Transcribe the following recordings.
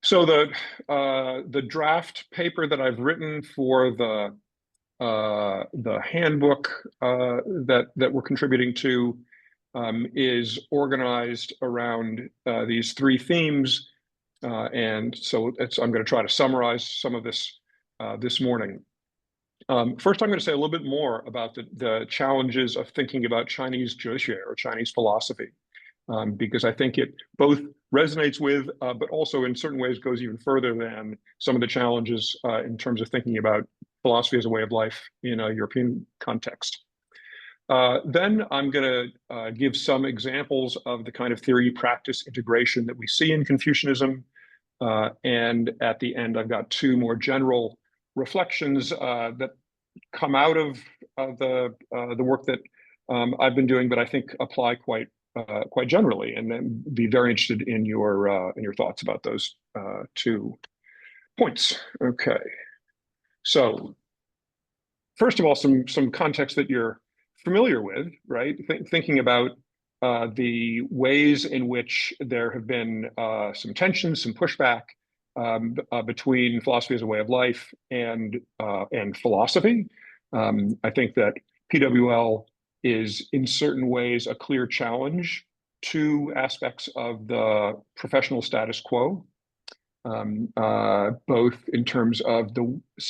So the draft paper that I've written for the handbook that we're contributing to is organized around these three themes, and so I'm going to try to summarize some of this this morning. First, I'm going to say a little bit more about the challenges of thinking about Chinese Zhexue or Chinese philosophy, because I think it both resonates with, but also in certain ways goes even further than some of the challenges in terms of thinking about philosophy as a way of life in a European context. Then I'm going to give some examples of the kind of theory-practice integration that we see in Confucianism. And at the end, I've got two more general reflections that come out of the work that I've been doing, but I think apply quite generally, and then be very interested in your thoughts about those two points. Okay, so first of all, some context that you're familiar with, right? Thinking about the ways in which there have been some tensions, some pushback between philosophy as a way of life and philosophy. I think that PWL is in certain ways a clear challenge to aspects of the professional status quo, both in terms of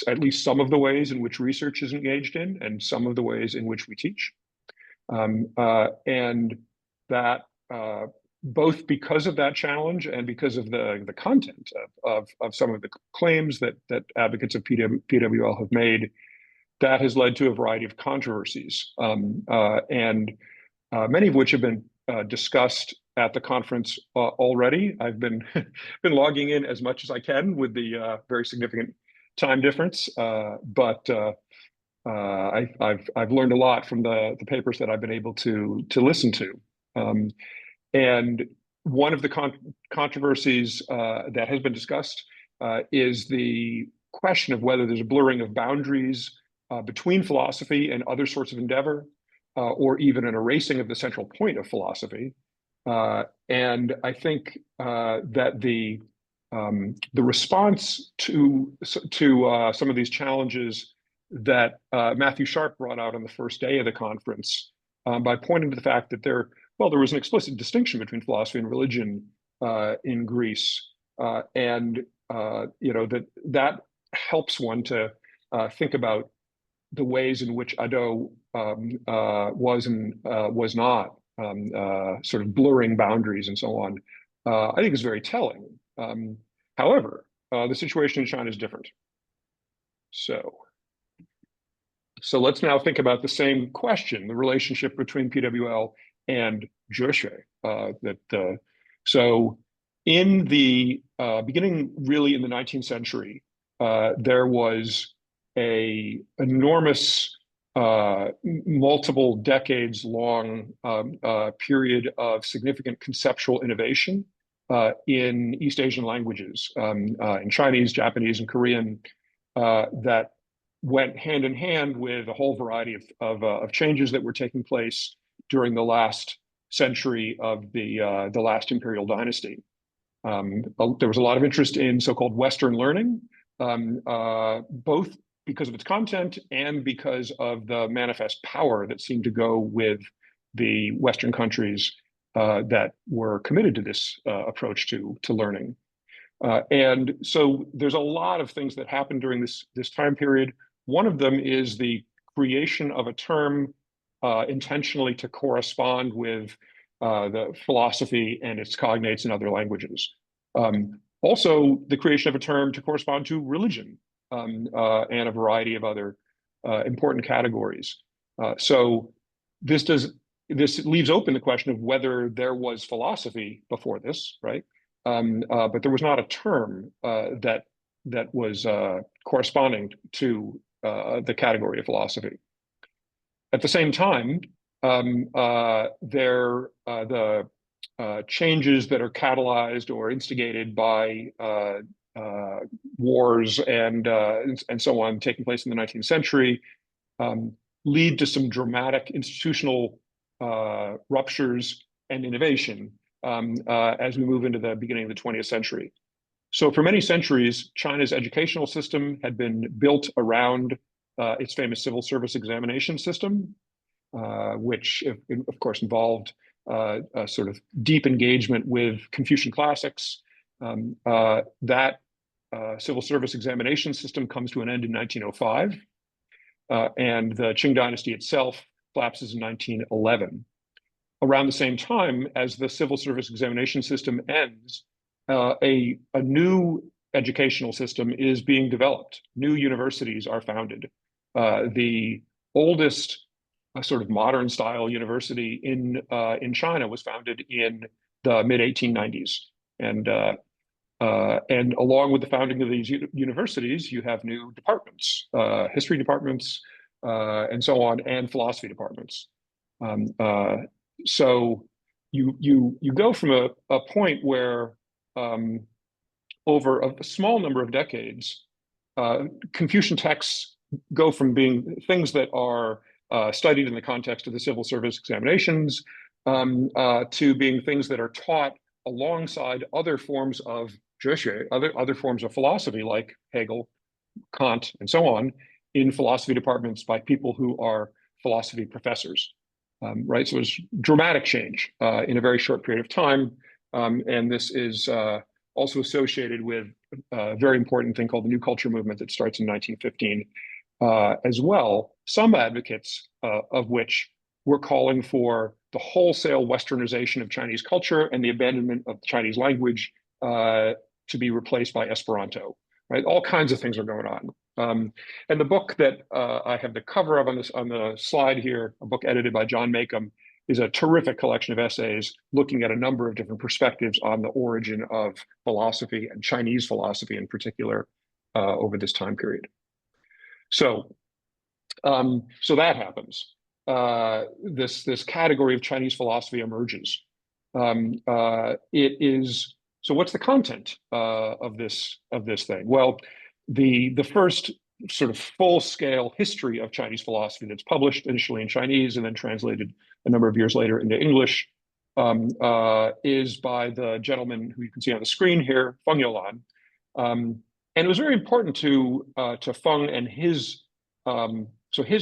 at least some of the ways in which research is engaged in and some of the ways in which we teach. And that both because of that challenge and because of the content of some of the claims that advocates of PWL have made, that has led to a variety of controversies, and many of which have been discussed at the conference already. I've been logging in as much as I can with the very significant time difference, but I've learned a lot from the papers that I've been able to listen to. And one of the controversies that has been discussed is the question of whether there's a blurring of boundaries between philosophy and other sorts of endeavor, or even an erasing of the central point of philosophy. And I think that the response to some of these challenges that Matthew Sharp brought out on the first day of the conference, by pointing to the fact that there was an explicit distinction between philosophy and religion in Greece, and that helps one to think about the ways in which Ado was and was not sort of blurring boundaries and so on. I think is very telling. However, the situation in China is different. So let's now think about the same question, the relationship between PWL and Zhexue. So in the beginning, really in the 19th century, there was a enormous, multiple decades long period of significant conceptual innovation in East Asian languages, in Chinese, Japanese, and Korean, that went hand in hand with a whole variety of changes that were taking place during the last century of the last imperial dynasty. There was a lot of interest in so-called Western learning, both because of its content and because of the manifest power that seemed to go with the Western countries that were committed to this approach to learning. And so there's a lot of things that happened during this time period. One of them is the creation of a term intentionally to correspond with the philosophy and its cognates in other languages. Also, the creation of a term to correspond to religion and a variety of other important categories. So this leaves open the question of whether there was philosophy before this, right? But there was not a term that was corresponding to the category of philosophy. At the same time, the changes that are catalyzed or instigated by wars and so on taking place in the 19th century lead to some dramatic institutional ruptures and innovation as we move into the beginning of the 20th century. So for many centuries, China's educational system had been built around its famous civil service examination system, which, of course, involved a sort of deep engagement with Confucian classics. That civil service examination system comes to an end in 1905, and the Qing dynasty itself collapses in 1911. Around the same time as the civil service examination system ends, a new educational system is being developed. New universities are founded. The oldest sort of modern style university in China was founded in the mid 1890s, and along with the founding of these universities, you have new departments, history departments, and so on, and philosophy departments. So you go from a point where over a small number of decades, Confucian texts go from being things that are studied in the context of the civil service examinations to being things that are taught alongside other forms of other forms of philosophy like Hegel, Kant, and so on, in philosophy departments by people who are philosophy professors. Right, so it's dramatic change in a very short period of time, and this is also associated with a very important thing called the New Culture movement that starts in 1915 as well. Some advocates of which were calling for the wholesale Westernization of Chinese culture and the abandonment of the Chinese language to be replaced by Esperanto. Right, all kinds of things are going on. And the book that I have the cover of on the slide here, a book edited by John Makem, is a terrific collection of essays looking at a number of different perspectives on the origin of philosophy and Chinese philosophy in particular over this time period. So that happens. This category of Chinese philosophy emerges. It is. So what's the content of this thing? Well, the first sort of full-scale history of Chinese philosophy that's published initially in Chinese and then translated a number of years later into English is by the gentleman who you can see on the screen here, Feng Youlan. And it was very important to Feng and his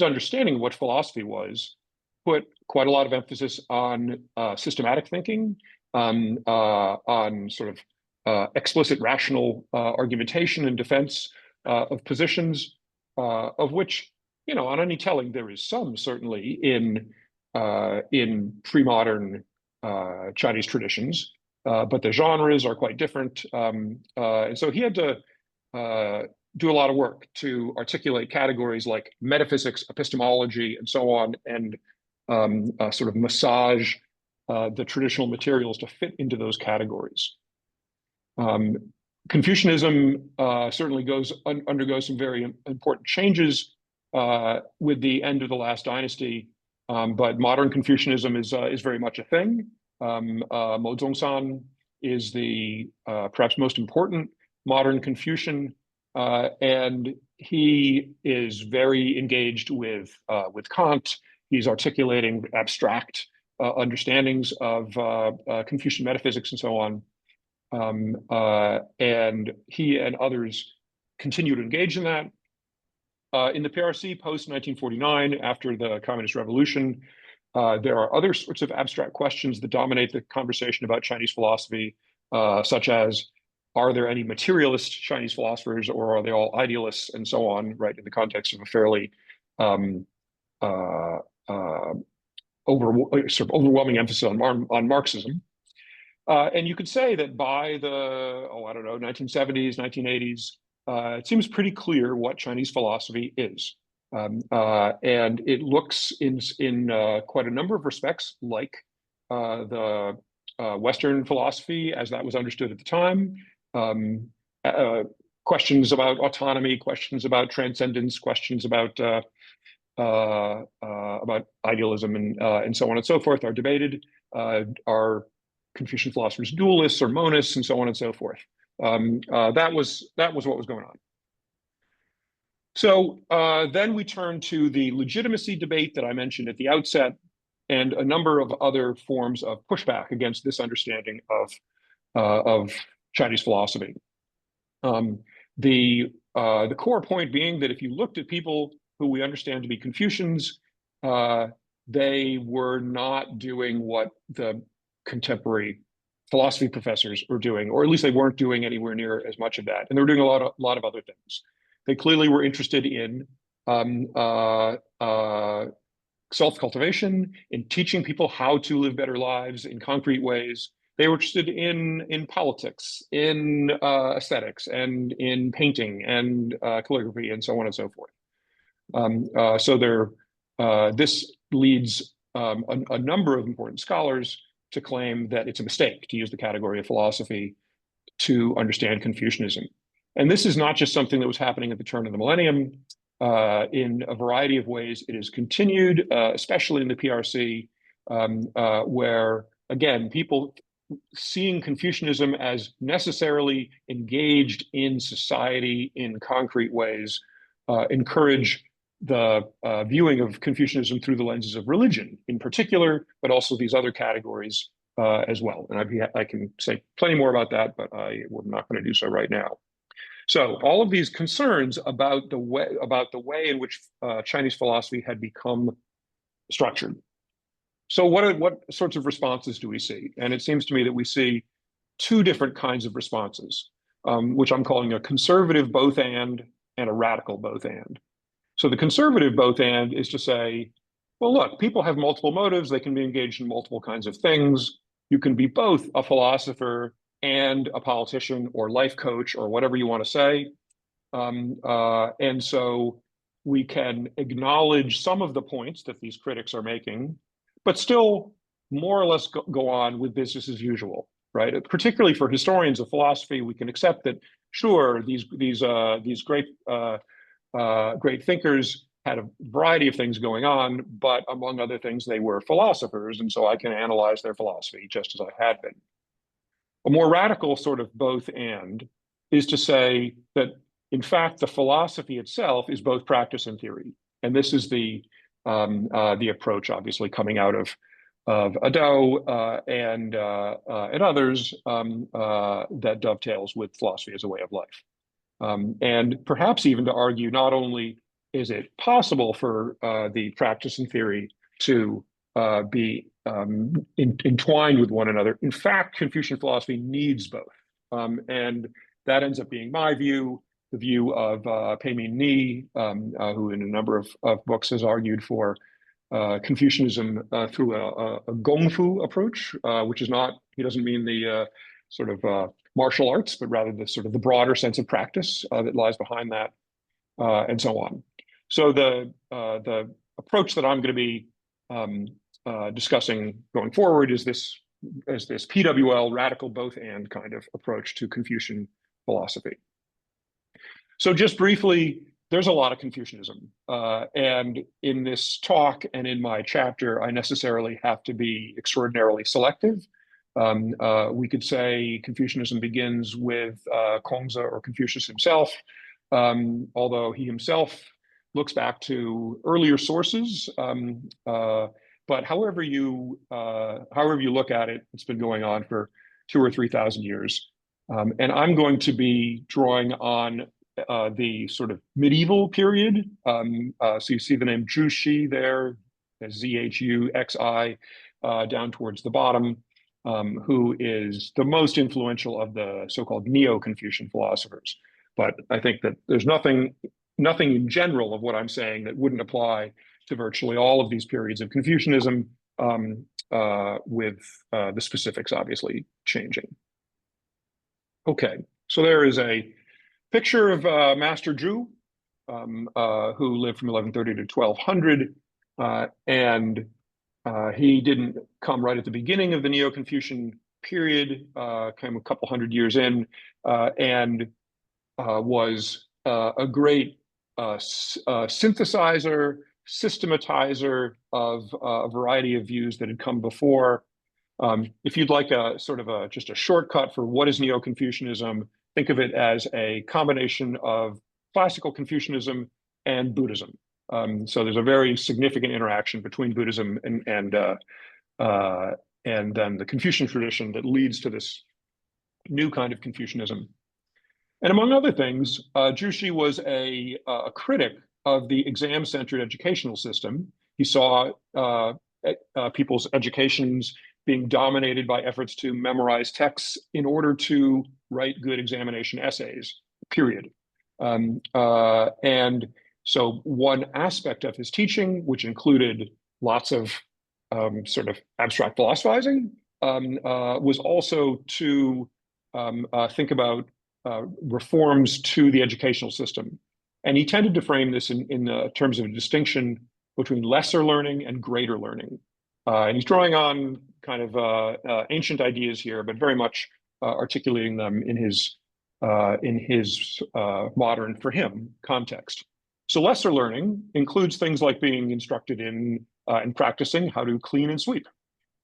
understanding of what philosophy was put quite a lot of emphasis on systematic thinking, on sort of explicit rational argumentation and defense of positions, of which, on any telling, there is some certainly in pre-modern Chinese traditions, but the genres are quite different, and so he had to do a lot of work to articulate categories like metaphysics, epistemology, and so on, and sort of massage the traditional materials to fit into those categories. Confucianism certainly undergoes some very important changes with the end of the last dynasty, but modern Confucianism is very much a thing. Mo Zhongshan is the perhaps most important modern Confucian, and he is very engaged with Kant. He's articulating abstract understandings of Confucian metaphysics and so on. And he and others continue to engage in that. In the PRC post-1949, after the Communist Revolution, there are other sorts of abstract questions that dominate the conversation about Chinese philosophy, such as, are there any materialist Chinese philosophers, or are they all idealists, and so on, right, in the context of a fairly sort of overwhelming emphasis on Marxism. And you could say that by the, 1970s, 1980s, it seems pretty clear what Chinese philosophy is. And it looks in quite a number of respects like the Western philosophy as that was understood at the time. Questions about autonomy, questions about transcendence, questions about idealism and so on and so forth are debated. Are Confucian philosophers dualists or monists, and so on and so forth. That was what was going on. So then we turn to the legitimacy debate that I mentioned at the outset, and a number of other forms of pushback against this understanding of Chinese philosophy. Um, the core point being that if you looked at people who we understand to be Confucians, they were not doing what the contemporary philosophy professors were doing, or at least they weren't doing anywhere near as much of that. And they were doing a lot of other things. They clearly were interested in um, uh, uh, self-cultivation, in teaching people how to live better lives in concrete ways. They were interested in politics, in aesthetics, and in painting and calligraphy, and so on and so forth. This leads a number of important scholars to claim that it's a mistake to use the category of philosophy to understand Confucianism. And this is not just something that was happening at the turn of the millennium. In a variety of ways, it has continued, especially in the PRC, where, again, people seeing Confucianism as necessarily engaged in society in concrete ways encourage the viewing of Confucianism through the lenses of religion in particular, but also these other categories as well. And I can say plenty more about that, but I'm not going to do so right now. So all of these concerns about the way in which Chinese philosophy had become structured. So what sorts of responses do we see? And it seems to me that we see two different kinds of responses, which I'm calling a conservative both and a radical both and. So the conservative both and is to say, well, look, people have multiple motives. They can be engaged in multiple kinds of things. You can be both a philosopher and a politician or life coach or whatever you want to say. And so we can acknowledge some of the points that these critics are making, but still more or less go on with business as usual, right? Particularly for historians of philosophy, we can accept that, sure, these great great thinkers had a variety of things going on, but among other things, they were philosophers, and so I can analyze their philosophy just as I had been. A more radical sort of both and is to say that, in fact, the philosophy itself is both practice and theory. And this is the approach, obviously, coming out of Adao and others that dovetails with philosophy as a way of life. And perhaps even to argue not only is it possible for the practice and theory to be entwined with one another. In fact, Confucian philosophy needs both. And that ends up being my view, the view of Peimin Ni, who in a number of books has argued for Confucianism through a gongfu approach, which is not, he doesn't mean the sort of martial arts, but rather the sort of the broader sense of practice that lies behind that, and so on. So the approach that I'm going to be discussing going forward is this PWL, radical both and kind of approach to Confucian philosophy. So just briefly, there's a lot of Confucianism. And in this talk and in my chapter, I necessarily have to be extraordinarily selective. We could say Confucianism begins with Kongzi or Confucius himself, although he himself looks back to earlier sources. But however you look at it, it's been going on for 2,000 or 3,000 years. And I'm going to be drawing on the sort of medieval period. So you see the name Zhuxi there, Zhuxi, down towards the bottom, who is the most influential of the so-called Neo-Confucian philosophers. But I think that there's nothing in general of what I'm saying that wouldn't apply to virtually all of these periods of Confucianism, with the specifics obviously changing. Okay, so there is a picture of Master Zhu, who lived from 1130 to 1200, and he didn't come right at the beginning of the Neo-Confucian period, came a couple hundred years in, and was a great synthesizer, systematizer of a variety of views that had come before. If you'd like a sort of just a shortcut for what is Neo-Confucianism, think of it as a combination of classical Confucianism and Buddhism. So there's a very significant interaction between Buddhism and then the Confucian tradition that leads to this new kind of Confucianism. And among other things, Jushi was a critic of the exam-centered educational system. He saw people's educations being dominated by efforts to memorize texts in order to write good examination essays, period. And so one aspect of his teaching, which included lots of sort of abstract philosophizing, was also to think about reforms to the educational system. And he tended to frame this in terms of a distinction between lesser learning and greater learning. And he's drawing on kind of ancient ideas here, but very much articulating them in his modern, for him, context. So lesser learning includes things like being instructed in and practicing how to clean and sweep,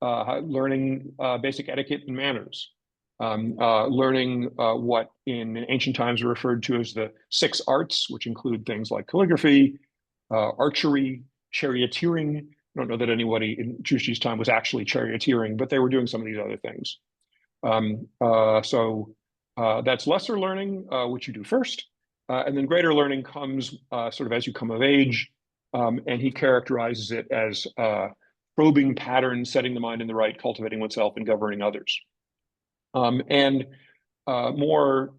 learning basic etiquette and manners, learning what in ancient times were referred to as the 6 arts, which include things like calligraphy, archery, charioteering. I don't know that anybody in Jushi's time was actually charioteering, but they were doing some of these other things. So that's lesser learning, which you do first. And then greater learning comes sort of as you come of age. And he characterizes it as probing patterns, setting the mind in the right, cultivating oneself, and governing others. And more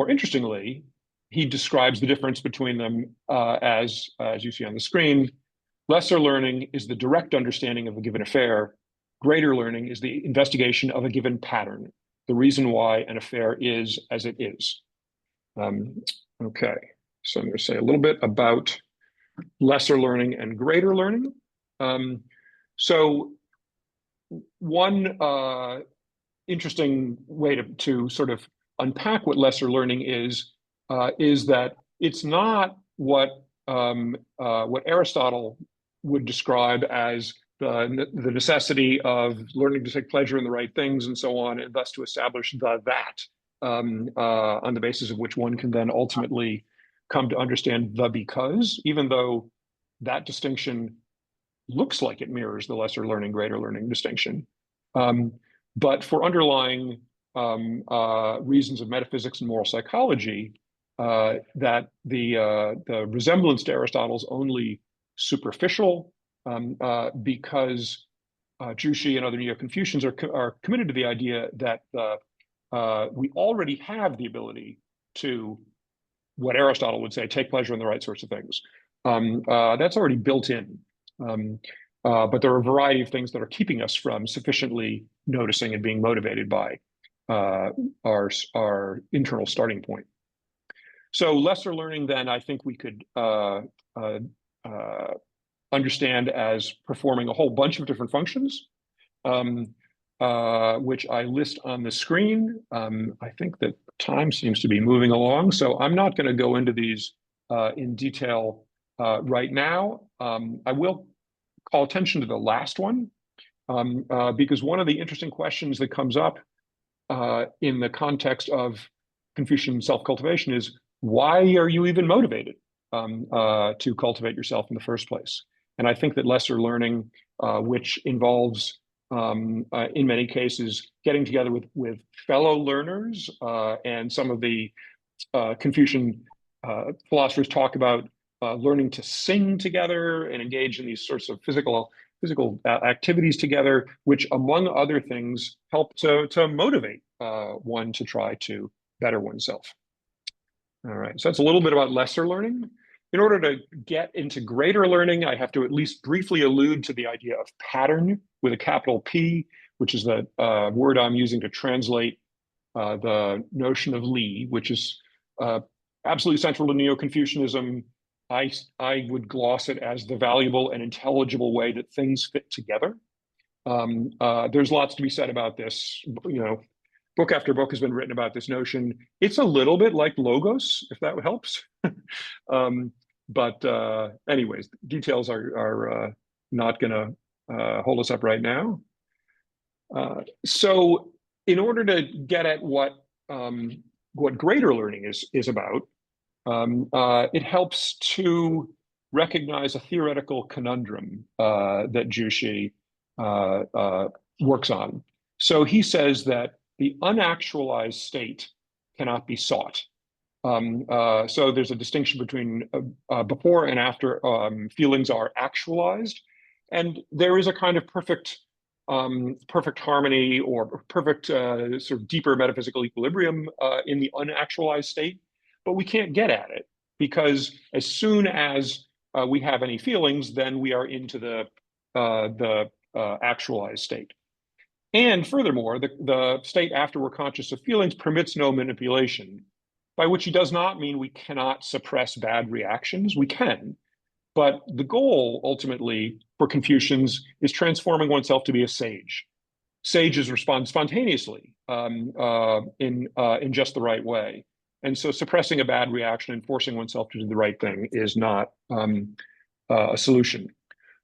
interestingly, he describes the difference between them as you see on the screen. Lesser learning is the direct understanding of a given affair. Greater learning is the investigation of a given pattern, the reason why an affair is as it is. Okay, so I'm going to say a little bit about lesser learning and greater learning. So one interesting way to sort of unpack what lesser learning is that it's not what Aristotle would describe as the necessity of learning to take pleasure in the right things and so on, and thus to establish that on the basis of which one can then ultimately come to understand the because, even though that distinction looks like it mirrors the lesser learning, greater learning distinction. But for underlying reasons of metaphysics and moral psychology, that the resemblance to Aristotle's only superficial, because Jushi and other Neo-Confucians are committed to the idea that we already have the ability to, what Aristotle would say, take pleasure in the right sorts of things. That's already built in. But there are a variety of things that are keeping us from sufficiently noticing and being motivated by our internal starting point. So lesser learning, then, I think we could understand as performing a whole bunch of different functions, which I list on the screen. I think that time seems to be moving along, so I'm not going to go into these in detail right now. I will call attention to the last one, because one of the interesting questions that comes up in the context of Confucian self-cultivation is, why are you even motivated to cultivate yourself in the first place? And I think that lesser learning, which involves, in many cases, getting together with fellow learners, and some of the Confucian philosophers talk about learning to sing together and engage in these sorts of physical activities together, which, among other things, help to motivate one to try to better oneself. All right, so that's a little bit about lesser learning. In order to get into greater learning, I have to at least briefly allude to the idea of pattern with a capital P, which is the word I'm using to translate the notion of Li, which is absolutely central to Neo-Confucianism. I would gloss it as the valuable and intelligible way that things fit together. There's lots to be said about this. You know, book after book has been written about this notion. It's a little bit like logos, if that helps. But anyways, details are not going to hold us up right now. So in order to get at what greater learning is about, it helps to recognize a theoretical conundrum that Jushi works on. So he says that the unactualized state cannot be sought. So there's a distinction between before and after feelings are actualized, and there is a kind of perfect harmony or perfect sort of deeper metaphysical equilibrium in the unactualized state, but we can't get at it because as soon as we have any feelings, then we are into the actualized state. And furthermore, the state after we're conscious of feelings permits no manipulation, by which he does not mean we cannot suppress bad reactions. We can, but the goal ultimately for Confucians is transforming oneself to be a sage. Sages respond spontaneously in just the right way. And so suppressing a bad reaction and forcing oneself to do the right thing is not a solution.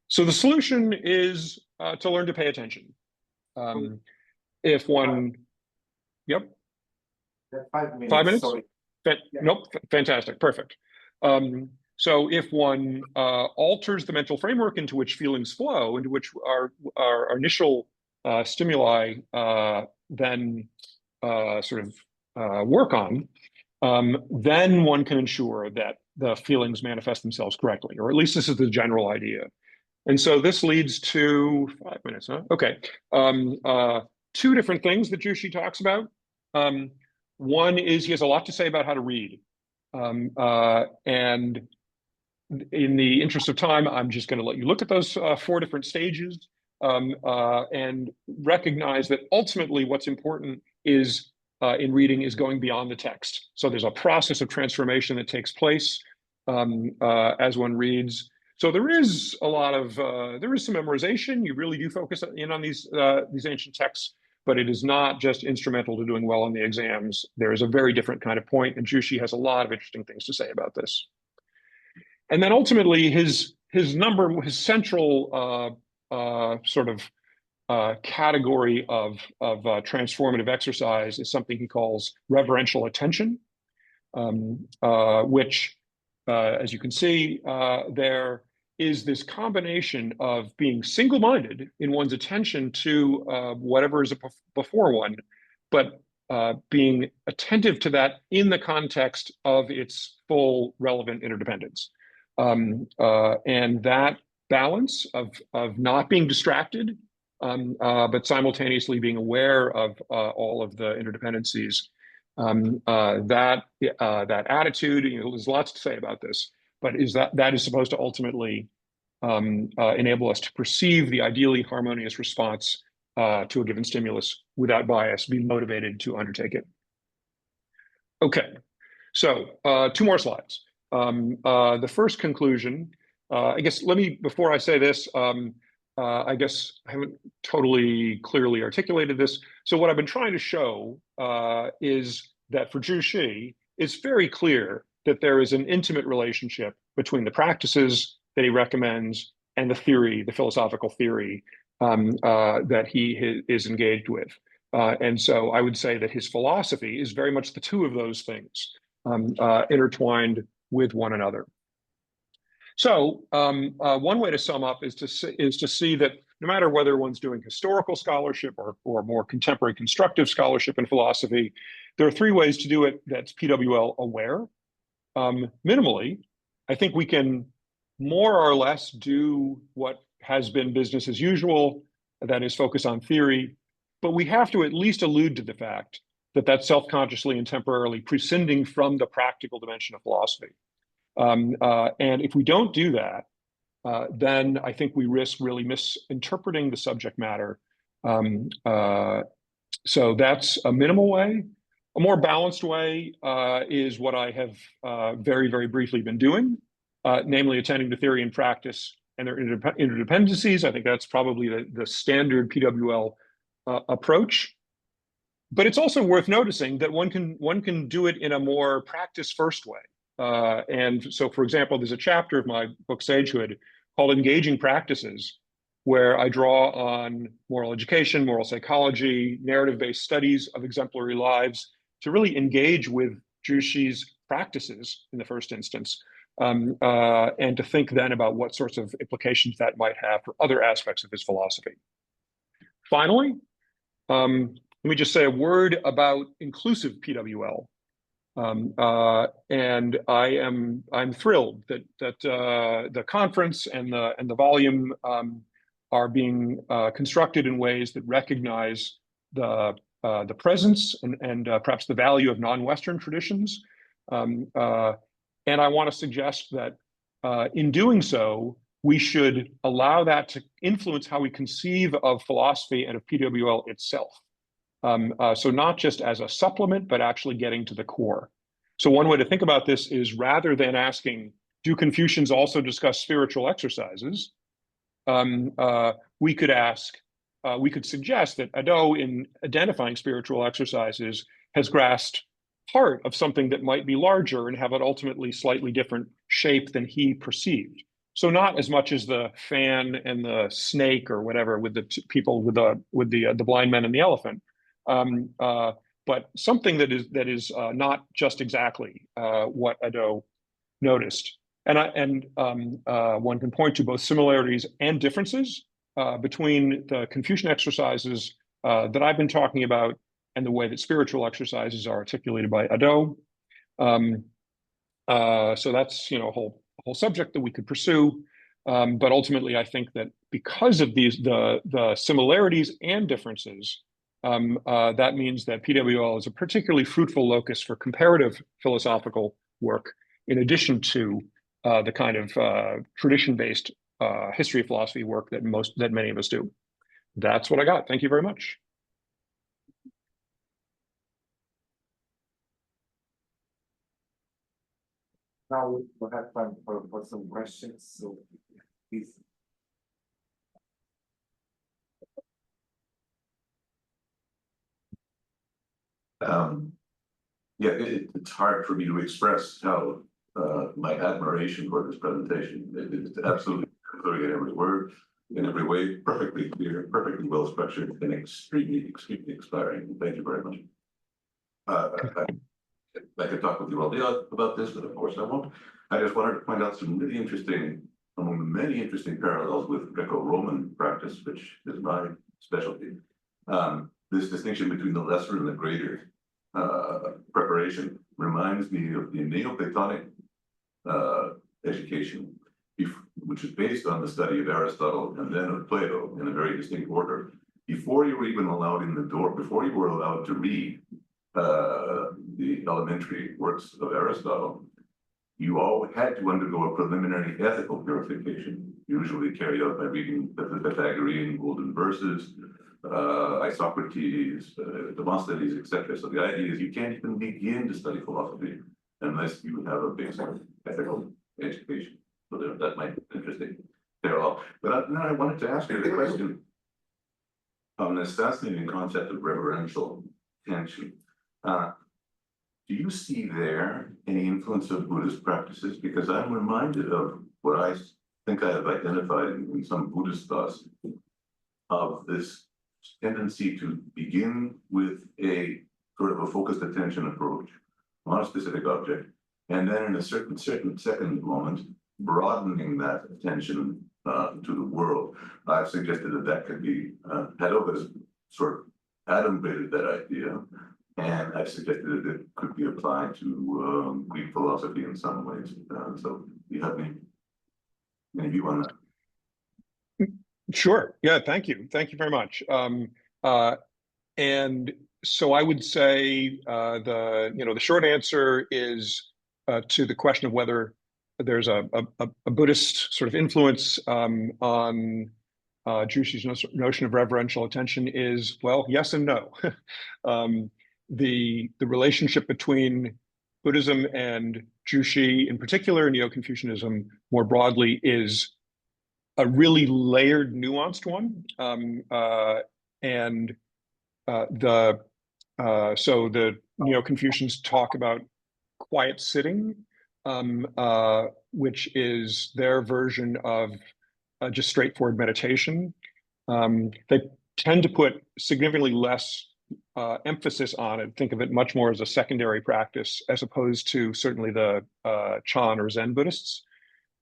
So the solution is to learn to pay attention. If one, yep. 5 minutes. 5 minutes? Sorry. Nope, fantastic, perfect. So if one alters the mental framework into which feelings flow, into which our initial stimuli then sort of work on, then one can ensure that the feelings manifest themselves correctly, or at least this is the general idea. And so this leads to 5 minutes, huh? Okay. Two different things that Jushi talks about. One is he has a lot to say about how to read. And in the interest of time, I'm just going to let you look at those 4 different stages and recognize that ultimately what's important is in reading is going beyond the text. So there's a process of transformation that takes place as one reads. So there is a lot of there is some memorization. You really do focus in on these ancient texts, but it is not just instrumental to doing well on the exams. There is a very different kind of point, and Jushi has a lot of interesting things to say about this. And then ultimately, his central sort of category of transformative exercise is something he calls reverential attention, which, as you can see, there is this combination of being single-minded in one's attention to whatever is before one, but being attentive to that in the context of its full relevant interdependence. And that balance of not being distracted, but simultaneously being aware of all of the interdependencies, that attitude, there's lots to say about this, but that is supposed to ultimately enable us to perceive the ideally harmonious response to a given stimulus without bias, be motivated to undertake it. Okay, so 2 more slides. The first conclusion, I guess, before I say this, I guess I haven't totally clearly articulated this. So what I've been trying to show is that for Jushi, it's very clear that there is an intimate relationship between the practices that he recommends and the theory, the philosophical theory that he is engaged with. And so I would say that his philosophy is very much the 2 of those things intertwined with one another. So one way to sum up is to see that no matter whether one's doing historical scholarship or more contemporary constructive scholarship in philosophy, there are 3 ways to do it that's PWL aware. Minimally, I think we can more or less do what has been business as usual, that is focus on theory, but we have to at least allude to the fact that that's self-consciously and temporarily prescinding from the practical dimension of philosophy. And if we don't do that, then I think we risk really misinterpreting the subject matter. So that's a minimal way. A more balanced way is what I have very, very briefly been doing, namely attending to theory and practice and their interdependencies. I think that's probably the standard PWL approach. But it's also worth noticing that one can do it in a more practice-first way. And so, for example, there's a chapter of my book, Sagehood, called Engaging Practices, where I draw on moral education, moral psychology, narrative-based studies of exemplary lives to really engage with Jushi's practices in the first instance, and to think then about what sorts of implications that might have for other aspects of his philosophy. Finally, let me just say a word about inclusive PWL. And I'm thrilled that the conference and the volume are being constructed in ways that recognize the presence and perhaps the value of non-Western traditions. And I want to suggest that in doing so, we should allow that to influence how we conceive of philosophy and of PWL itself. So not just as a supplement, but actually getting to the core. So one way to think about this is, rather than asking, do Confucians also discuss spiritual exercises? We could suggest that Ado, in identifying spiritual exercises, has grasped part of something that might be larger and have an ultimately slightly different shape than he perceived. So not as much as the fan and the snake or whatever with the people with the blind men and the elephant, but something that is not just exactly what Ado noticed. And one can point to both similarities and differences between the Confucian exercises that I've been talking about and the way that spiritual exercises are articulated by Ado. So that's a whole subject that we could pursue. But ultimately, I think that because of the similarities and differences, that means that PWL is a particularly fruitful locus for comparative philosophical work, in addition to the kind of tradition-based history of philosophy work that many of us do. That's what I got. Thank you very much. Now we'll have time for some questions, so please. Yeah, it's hard for me to express how my admiration for this presentation. It's absolutely clear in every word, in every way, perfectly clear, perfectly well structured, and extremely, extremely inspiring. Thank you very much. I could talk with you all day about this, but of course I won't. I just wanted to point out some really interesting, among the many interesting parallels with Greco-Roman practice, which is my specialty. This distinction between the lesser and the greater preparation reminds me of the Neoplatonic education, which is based on the study of Aristotle and then of Plato in a very distinct order. Before you were even allowed in the door, before you were allowed to read the elementary works of Aristotle, you all had to undergo a preliminary ethical purification, usually carried out by reading the Pythagorean golden verses, Isocrates, Demosthenes, etc. So the idea is you can't even begin to study philosophy unless you have a basic ethical education. So that might be interesting parallel. But now I wanted to ask you the question on this fascinating concept of reverential tension. Do you see there any influence of Buddhist practices? Because I'm reminded of what I think I have identified in some Buddhist thoughts of this tendency to begin with a sort of a focused attention approach on a specific object, and then in a certain second moment, broadening that attention to the world. I've suggested that could be, Haddock has sort of adumbrated that idea, and I've suggested that it could be applied to Greek philosophy in some ways. So do you have any view on that? Sure. Yeah, thank you. Thank you very much. And so I would say the short answer is to the question of whether there's a Buddhist sort of influence on Jushi's notion of reverential attention is, well, yes and no. The relationship between Buddhism and Jushi, in particular, Neo-Confucianism more broadly, is a really layered, nuanced one. So the Neo-Confucians talk about quiet sitting, which is their version of just straightforward meditation. They tend to put significantly less emphasis on it, think of it much more as a secondary practice, as opposed to certainly the Chan or Zen Buddhists.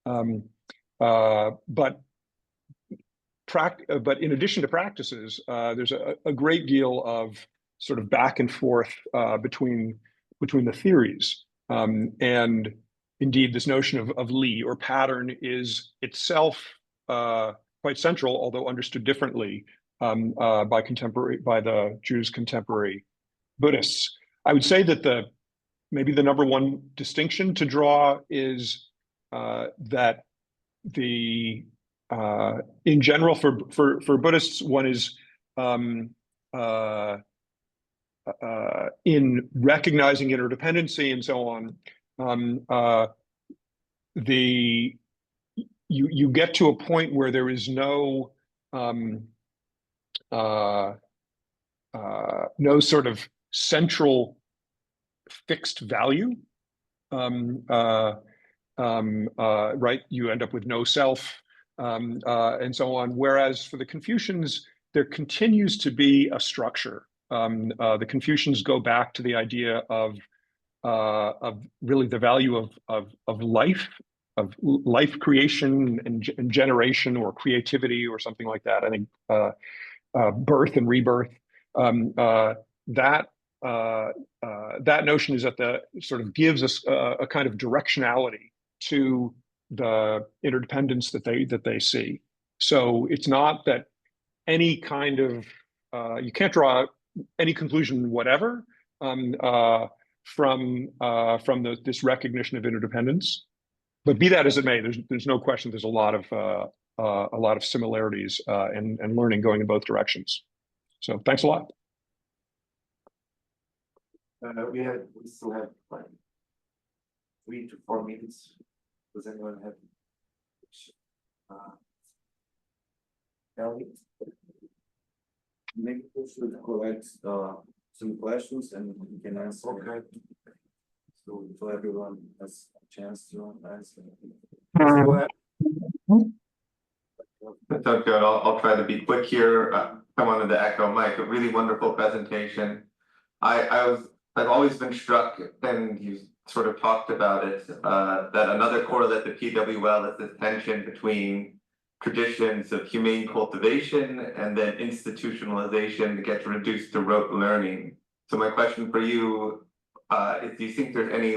But in addition to practices, there's a great deal of sort of back and forth between between the theories. And indeed, this notion of li or pattern is itself quite central, although understood differently by the Jews' contemporary Buddhists. I would say that maybe the number one distinction to draw is that in general for Buddhists, one is in recognizing interdependency and so on. You get to a point where there is no sort of central fixed value, right? You end up with no self, and so on. Whereas for the Confucians, there continues to be a structure. The Confucians go back to the idea of really the value of life creation and generation or creativity or something like that. I think birth and rebirth. That notion is at the sort of gives us a kind of directionality to the interdependence that they see. So it's not that any kind of you can't draw any conclusion whatever from this recognition of interdependence. But be that as it may, there's no question there's a lot of similarities and learning going in both directions. So thanks a lot. We still have like 3 to 4 minutes. Does anyone have? Maybe we should collect some questions and we can answer. Okay. So everyone has a chance to answer. That sounds good. I'll try to be quick here. Come on to the echo, Mike. A really wonderful presentation. I've always been struck, and you sort of talked about it, that another correlate to PWL is this tension between traditions of humane cultivation and then institutionalization that gets reduced to rote learning. So my question for you is, do you think there's any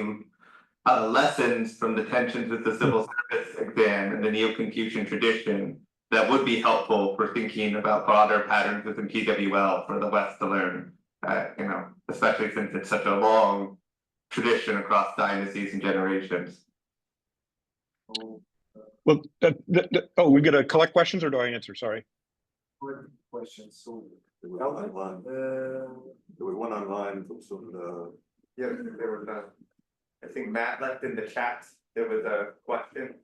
lessons from the tensions with the civil service exam and the Neo-Confucian tradition that would be helpful for thinking about broader patterns within PWL for the West to learn? Especially since it's such a long tradition across dynasties and generations. Well, we got to collect questions, or do I answer? Sorry. Questions. So do we one online from some Yeah, there was I think Matt left in the chat. There was a question.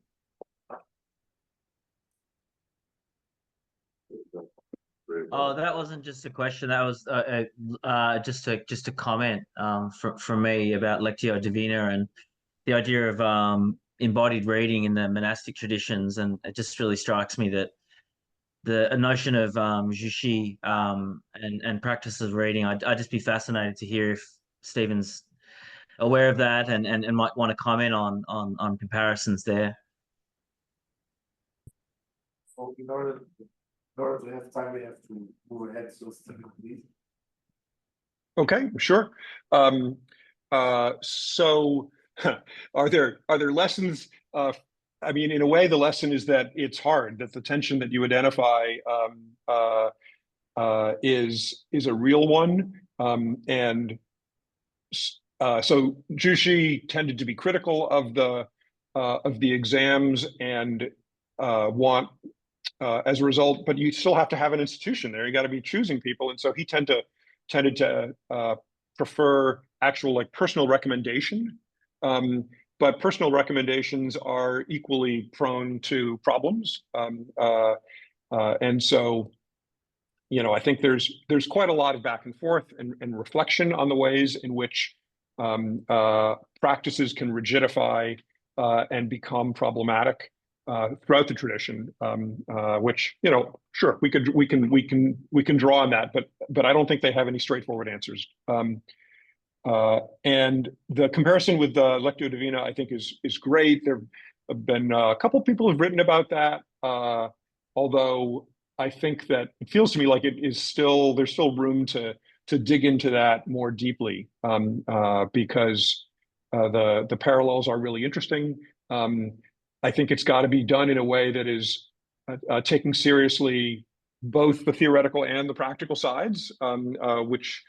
Oh, that wasn't just a question. That was just a comment from me about Lectio Divina and the idea of embodied reading in the monastic traditions, and it just really strikes me that the notion of jushi and practice of reading. I'd just be fascinated to hear if Stephen's aware of that and might want to comment on comparisons there. So in order to have time, we have to move ahead. So please. Okay, sure. So are there lessons? I mean, in a way, the lesson is that it's hard, that the tension that you identify is a real one. And so Jushi tended to be critical of the exams and want as a result, but you still have to have an institution there. You got to be choosing people, and so he tended to prefer actual like personal recommendation. But personal recommendations are equally prone to problems, and so I think there's quite a lot of back and forth and reflection on the ways in which practices can rigidify and become problematic throughout the tradition, which sure we can draw on that, but I don't think they have any straightforward answers. And the comparison with the Lectio Divina, I think, is great. There have been a couple people who've written about that, although I think that it feels to me like there's still room to dig into that more deeply, because the parallels are really interesting. I think it's got to be done in a way that is taking seriously both the theoretical and the practical sides, which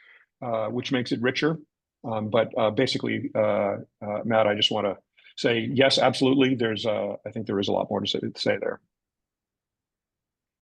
makes it richer. But basically, Matt, I just want to say yes, absolutely. I think there is a lot more to say there.